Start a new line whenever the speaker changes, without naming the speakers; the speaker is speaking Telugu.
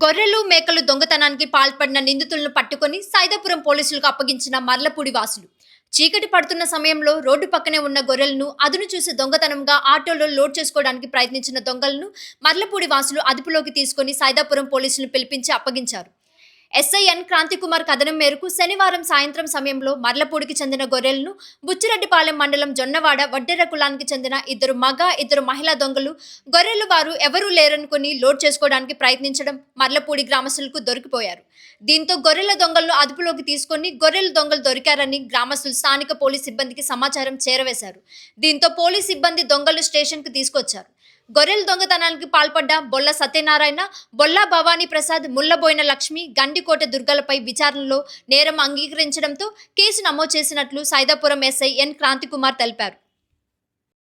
గొర్రెలు, మేకలు దొంగతనానికి పాల్పడిన నిందితులను పట్టుకొని సైదాపురం పోలీసులకు అప్పగించిన మర్లపూడి వాసులు. చీకటి పడుతున్న సమయంలో రోడ్డు పక్కనే ఉన్న గొర్రెలను అదును చూసి దొంగతనంగా ఆటోలో లోడ్ చేసుకోవడానికి ప్రయత్నించిన దొంగలను మర్లపూడి వాసులు అదుపులోకి తీసుకొని సైదాపురం పోలీసులను పిలిపించి అప్పగించారు. ఎస్ఐఎన్ క్రాంతికుమార్ కథనం మేరకు శనివారం సాయంత్రం సమయంలో మర్లపూడికి చెందిన గొర్రెలను బుచ్చిరెడ్డిపాలెం మండలం జొన్నవాడ వడ్డెర కులానికి చెందిన ఇద్దరు మగ, ఇద్దరు మహిళా దొంగలు గొర్రెలు వారు ఎవరూ లేరనుకుని లోడ్ చేసుకోవడానికి ప్రయత్నించడం మర్లపూడి గ్రామస్తులకు దొరికిపోయారు. దీంతో గొర్రెల దొంగలను అదుపులోకి తీసుకొని గొర్రెల దొంగలు దొరికారని గ్రామస్తులు స్థానిక పోలీస్ సిబ్బందికి సమాచారం చేరవేశారు. దీంతో పోలీస్ సిబ్బంది దొంగలు స్టేషన్కు తీసుకొచ్చారు. గొర్రెల దొంగతనానికి పాల్పడ్డ బొల్ల సత్యనారాయణ, బొల్లా భవానీ ప్రసాద్, ముళ్లబోయిన లక్ష్మి, గండికోట దుర్గలపై విచారణలో నేరం అంగీకరించడంతో కేసు నమోదు చేసినట్లు సైదాపురం ఎస్ఐ ఎన్ క్రాంతికుమార్ తెలిపారు.